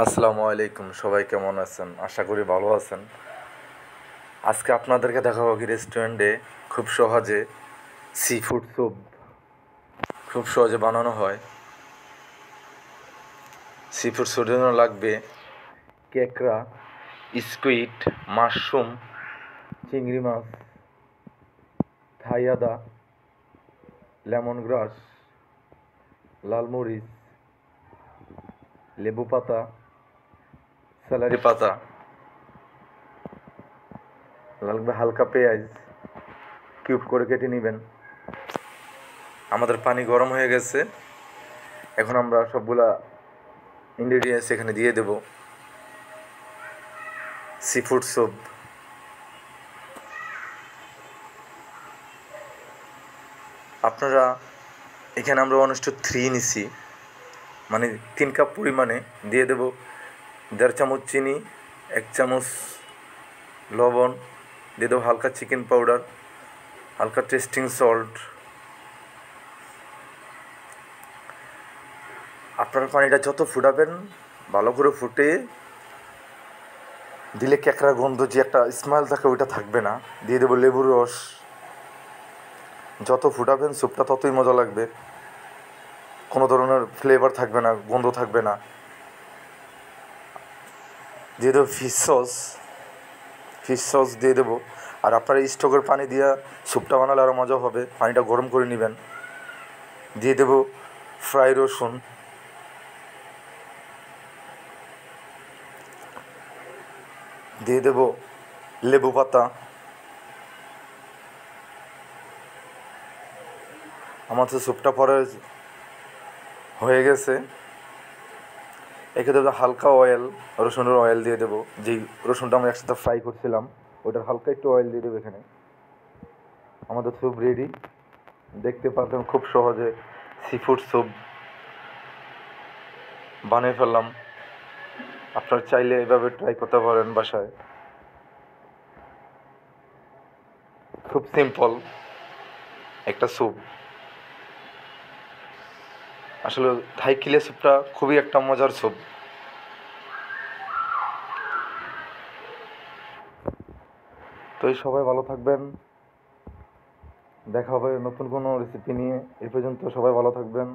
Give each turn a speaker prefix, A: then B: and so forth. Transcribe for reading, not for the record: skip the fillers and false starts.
A: আসসালামু আলাইকুম, সবাই কেমন আছেন? আশা করি ভালো আছেন। আজকে আপনাদেরকে দেখাবো কি রেস্টুরেন্টে খুব সহজে সি ফুড স্যুপ খুব সহজে বানানো হয়। সি ফুড স্যুপের জন্য লাগবে কেকড়া, স্কুইড, মাশরুম, চিংড়ি মাছ, থাই আদা, লেমন গ্রাস, লাল মরিচ, লেবু পাতা, স্যালারি পাতা, লাগবে হালকা পেঁয়াজ কিউব করে কেটে নেবেন। আমাদের পানি গরম হয়ে গেছে, এখন আমরা সবগুলা ইনগ্রিডিয়েন্টস এখানে দিয়ে দেব। সি ফুড স্যুপ, আপনারা এখানে আমরা 1:3 নিছি, মানে 3 কাপ পরিমাণে দিয়ে দেব 1.5 চামচ চিনি, 1 চামচ লবণ, দিয়ে দেবো হালকা চিকেন পাউডার, হালকা টেস্টিং সল্ট। আপনারা পানিটা যত ফুটাবেন ভালো করে ফুটিয়ে দিলে ক্যাকড়ার গন্ধ যে একটা স্মেল থাকে ওইটা থাকবে না। দিয়ে দেবো লেবুর রস, যত ফুটাবেন স্যুপটা ততই মজা লাগবে, কোনো ধরনের ফ্লেভার থাকবে না, গন্ধ থাকবে না। দিয়ে দেবো ফিশ সস দিয়ে দেবো। আর আপনারা স্টকের পানি দিয়ে স্যুপটা বানালে আরও মজা হবে, পানিটা গরম করে নেবেন। দিয়ে দেবো ফ্রাই রসুন, দিয়ে দেবো লেবু পাতা। আমার তো স্যুপটা পরে হয়ে গেছে, একে দেবো হালকা অয়েল, রসুনের অয়েল দিয়ে দেবো। যেই রসুনটা আমরা একসাথে ফ্রাই করছিলাম ওটার হালকা একটু অয়েল দিয়ে দেবো এখানে। আমাদের স্যুপ রেডি, দেখতে পাচ্ছেন খুব সহজে সি ফুড স্যুপ বানিয়ে ফেললাম। আপনারা চাইলে এভাবে ট্রাই করতে পারেন বাসায়। খুব সিম্পল একটা স্যুপ। আসলে থাই কিলে স্যুপটা খুবই একটা মজার স্যুপ। তো এই সবাই ভালো থাকবেন, দেখা হবে নতুন কোনো রেসিপি নিয়ে। এই পর্যন্ত সবাই ভালো থাকবেন।